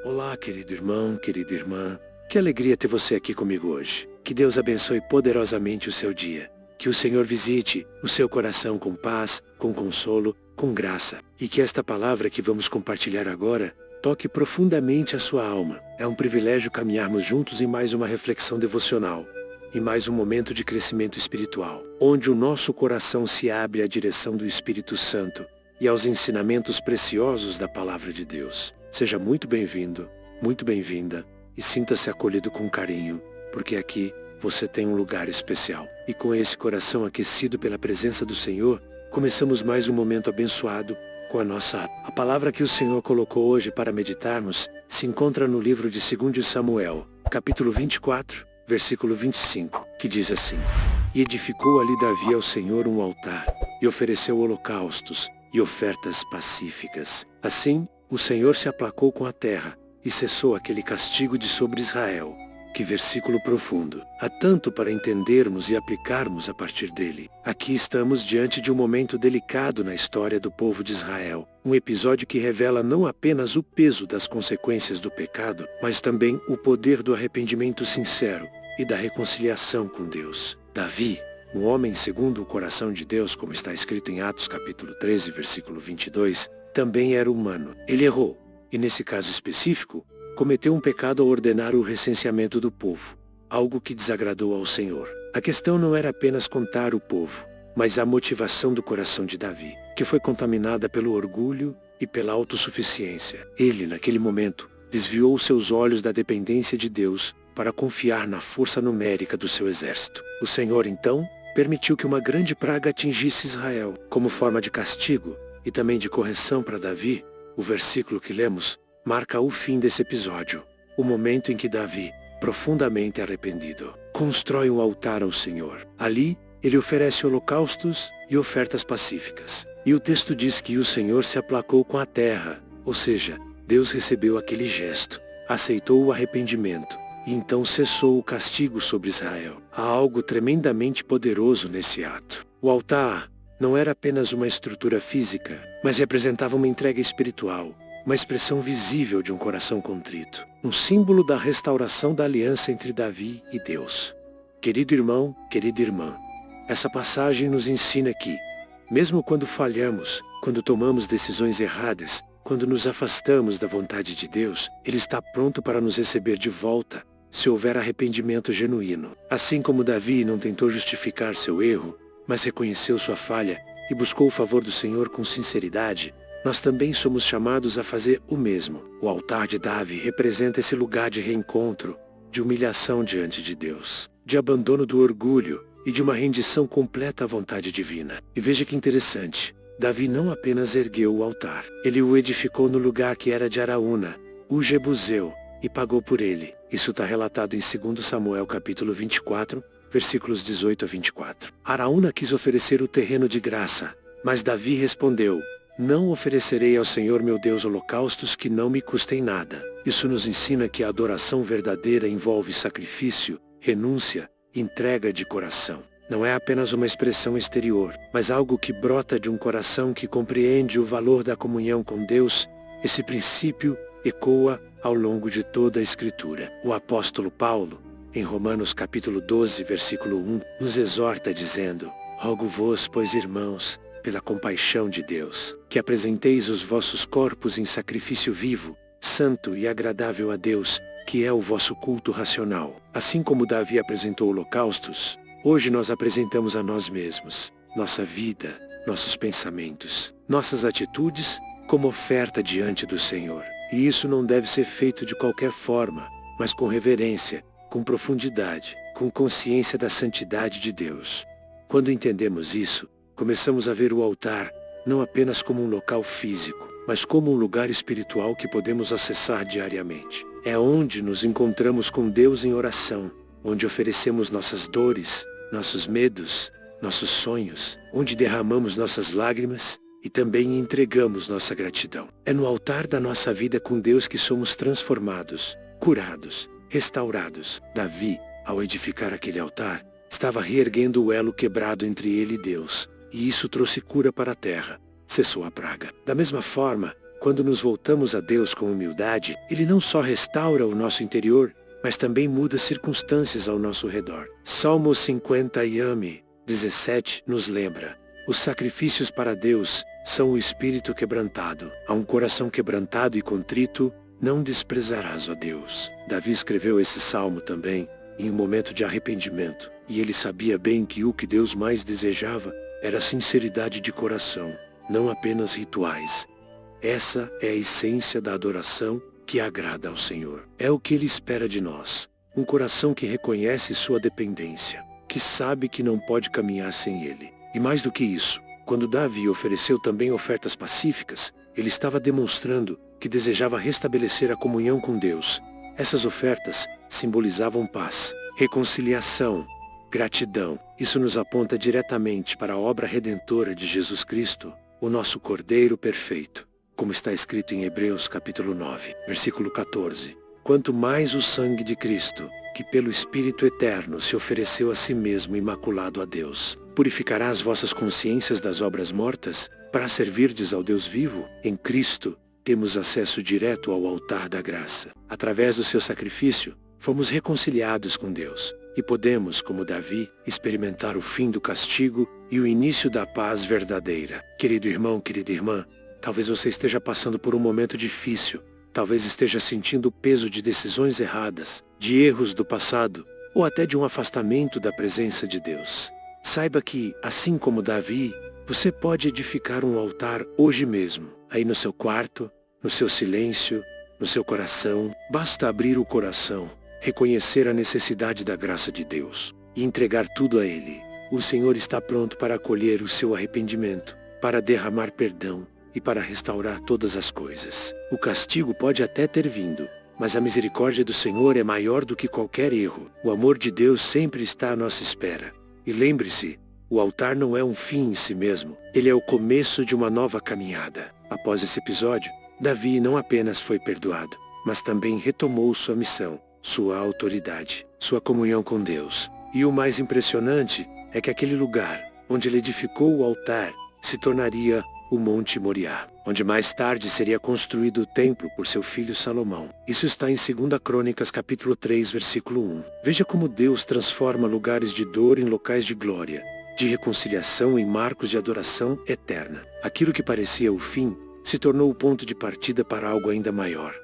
Olá, querido irmão, querida irmã. Que alegria ter você aqui comigo hoje. Que Deus abençoe poderosamente o seu dia. Que o Senhor visite o seu coração com paz, com consolo, com graça. E que esta palavra que vamos compartilhar agora toque profundamente a sua alma. É um privilégio caminharmos juntos em mais uma reflexão devocional. E mais um momento de crescimento espiritual, onde o nosso coração se abre à direção do Espírito Santo e aos ensinamentos preciosos da Palavra de Deus. Seja muito bem-vindo, muito bem-vinda e sinta-se acolhido com carinho, porque aqui você tem um lugar especial. E com esse coração aquecido pela presença do Senhor, começamos mais um momento abençoado com a palavra que o Senhor colocou hoje para meditarmos se encontra no livro de 2 Samuel, capítulo 24, versículo 25, que diz assim: E edificou ali Davi ao Senhor um altar, e ofereceu holocaustos e ofertas pacíficas. Assim, o Senhor se aplacou com a terra, e cessou aquele castigo de sobre Israel. Que versículo profundo! Há tanto para entendermos e aplicarmos a partir dele. Aqui estamos diante de um momento delicado na história do povo de Israel. Um episódio que revela não apenas o peso das consequências do pecado, mas também o poder do arrependimento sincero e da reconciliação com Deus. Davi, um homem segundo o coração de Deus, como está escrito em Atos capítulo 13, versículo 22, também era humano. Ele errou, e nesse caso específico, cometeu um pecado ao ordenar o recenseamento do povo, algo que desagradou ao Senhor. A questão não era apenas contar o povo, mas a motivação do coração de Davi, que foi contaminada pelo orgulho e pela autossuficiência. Ele, naquele momento, desviou seus olhos da dependência de Deus para confiar na força numérica do seu exército. O Senhor, então, permitiu que uma grande praga atingisse Israel, como forma de castigo e também de correção para Davi. O versículo que lemos marca o fim desse episódio, o momento em que Davi, profundamente arrependido, constrói um altar ao Senhor. Ali, ele oferece holocaustos e ofertas pacíficas. E o texto diz que o Senhor se aplacou com a terra, ou seja, Deus recebeu aquele gesto, aceitou o arrependimento, e então cessou o castigo sobre Israel. Há algo tremendamente poderoso nesse ato. O altar não era apenas uma estrutura física, mas representava uma entrega espiritual, uma expressão visível de um coração contrito, um símbolo da restauração da aliança entre Davi e Deus. Querido irmão, querida irmã, essa passagem nos ensina que, mesmo quando falhamos, quando tomamos decisões erradas, quando nos afastamos da vontade de Deus, Ele está pronto para nos receber de volta, se houver arrependimento genuíno. Assim como Davi não tentou justificar seu erro, mas reconheceu sua falha e buscou o favor do Senhor com sinceridade, nós também somos chamados a fazer o mesmo. O altar de Davi representa esse lugar de reencontro, de humilhação diante de Deus, de abandono do orgulho e de uma rendição completa à vontade divina. E veja que interessante, Davi não apenas ergueu o altar, ele o edificou no lugar que era de Araúna, o Jebuseu, e pagou por ele. Isso está relatado em 2 Samuel capítulo 24, versículos 18 a 24. Araúna quis oferecer o terreno de graça, mas Davi respondeu: Não oferecerei ao Senhor meu Deus holocaustos que não me custem nada. Isso nos ensina que a adoração verdadeira envolve sacrifício, renúncia, entrega de coração. Não é apenas uma expressão exterior, mas algo que brota de um coração que compreende o valor da comunhão com Deus. Esse princípio ecoa ao longo de toda a Escritura. O apóstolo Paulo, em Romanos capítulo 12, versículo 1, nos exorta dizendo: Rogo-vos, pois, irmãos, pela compaixão de Deus, que apresenteis os vossos corpos em sacrifício vivo, santo e agradável a Deus, que é o vosso culto racional. Assim como Davi apresentou holocaustos, hoje nós apresentamos a nós mesmos, nossa vida, nossos pensamentos, nossas atitudes, como oferta diante do Senhor. E isso não deve ser feito de qualquer forma, mas com reverência, com profundidade, com consciência da santidade de Deus. Quando entendemos isso, começamos a ver o altar não apenas como um local físico, mas como um lugar espiritual que podemos acessar diariamente. É onde nos encontramos com Deus em oração, onde oferecemos nossas dores, nossos medos, nossos sonhos, onde derramamos nossas lágrimas e também entregamos nossa gratidão. É no altar da nossa vida com Deus que somos transformados, curados, restaurados. Davi, ao edificar aquele altar, estava reerguendo o elo quebrado entre ele e Deus, e isso trouxe cura para a terra, cessou a praga. Da mesma forma, Quando nos voltamos a Deus com humildade, Ele não só restaura o nosso interior, mas também muda circunstâncias ao nosso redor. Salmo 50 e 17 nos lembra: os sacrifícios para Deus são o espírito quebrantado. A um coração quebrantado e contrito, não desprezarás, ó Deus. Davi escreveu esse salmo também em um momento de arrependimento, e ele sabia bem que o que Deus mais desejava era sinceridade de coração, não apenas rituais. Essa é a essência da adoração que agrada ao Senhor. É o que Ele espera de nós, um coração que reconhece sua dependência, que sabe que não pode caminhar sem Ele. E mais do que isso, quando Davi ofereceu também ofertas pacíficas, ele estava demonstrando que desejava restabelecer a comunhão com Deus. Essas ofertas simbolizavam paz, reconciliação, gratidão. Isso nos aponta diretamente para a obra redentora de Jesus Cristo, o nosso Cordeiro perfeito, como está escrito em Hebreus capítulo 9, versículo 14. Quanto mais o sangue de Cristo, que pelo Espírito Eterno se ofereceu a si mesmo imaculado a Deus, purificará as vossas consciências das obras mortas, para servirdes ao Deus vivo. Em Cristo, temos acesso direto ao altar da graça. Através do seu sacrifício, fomos reconciliados com Deus, e podemos, como Davi, experimentar o fim do castigo e o início da paz verdadeira. Querido irmão, querida irmã, talvez você esteja passando por um momento difícil, talvez esteja sentindo o peso de decisões erradas, de erros do passado, ou até de um afastamento da presença de Deus. Saiba que, assim como Davi, você pode edificar um altar hoje mesmo, aí no seu quarto, no seu silêncio, no seu coração. Basta abrir o coração, reconhecer a necessidade da graça de Deus e entregar tudo a Ele. O Senhor está pronto para acolher o seu arrependimento, para derramar perdão e para restaurar todas as coisas. O castigo pode até ter vindo, mas a misericórdia do Senhor é maior do que qualquer erro. O amor de Deus sempre está à nossa espera. E lembre-se, o altar não é um fim em si mesmo, ele é o começo de uma nova caminhada. Após esse episódio, Davi não apenas foi perdoado, mas também retomou sua missão, sua autoridade, sua comunhão com Deus. E o mais impressionante é que aquele lugar onde ele edificou o altar se tornaria o Monte Moriá, onde mais tarde seria construído o templo por seu filho Salomão. Isso está em 2 Crônicas capítulo 3, versículo 1. Veja como Deus transforma lugares de dor em locais de glória, de reconciliação em marcos de adoração eterna. Aquilo que parecia o fim se tornou o ponto de partida para algo ainda maior.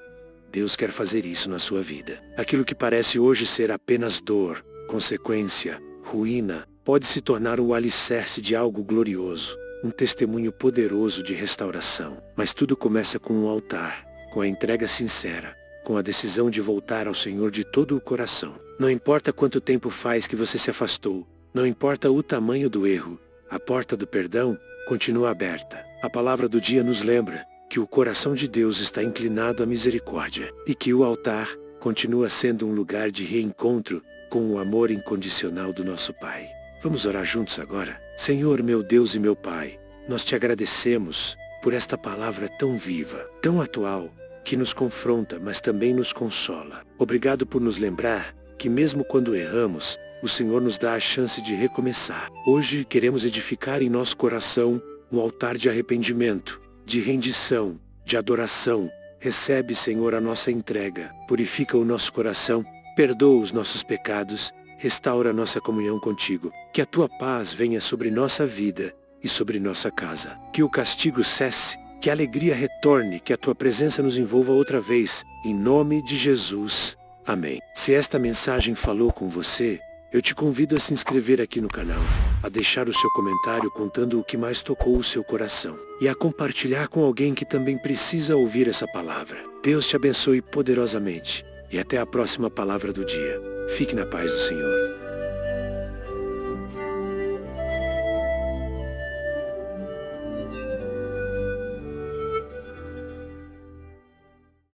Deus quer fazer isso na sua vida. Aquilo que parece hoje ser apenas dor, consequência, ruína, pode se tornar o alicerce de algo glorioso, um testemunho poderoso de restauração. Mas tudo começa com um altar, com a entrega sincera, com a decisão de voltar ao Senhor de todo o coração. Não importa quanto tempo faz que você se afastou, não importa o tamanho do erro, a porta do perdão continua aberta. A palavra do dia nos lembra que o coração de Deus está inclinado à misericórdia e que o altar continua sendo um lugar de reencontro com o amor incondicional do nosso Pai. Vamos orar juntos agora? Senhor, meu Deus e meu Pai, nós te agradecemos por esta palavra tão viva, tão atual, que nos confronta, mas também nos consola. Obrigado por nos lembrar que mesmo quando erramos, o Senhor nos dá a chance de recomeçar. Hoje queremos edificar em nosso coração um altar de arrependimento, de rendição, de adoração. Recebe, Senhor, a nossa entrega, purifica o nosso coração, perdoa os nossos pecados, restaura a nossa comunhão contigo. Que a tua paz venha sobre nossa vida e sobre nossa casa. Que o castigo cesse, que a alegria retorne, que a tua presença nos envolva outra vez. Em nome de Jesus. Amém. Se esta mensagem falou com você, eu te convido a se inscrever aqui no canal, a deixar o seu comentário contando o que mais tocou o seu coração e a compartilhar com alguém que também precisa ouvir essa palavra. Deus te abençoe poderosamente e até a próxima palavra do dia. Fique na paz do Senhor.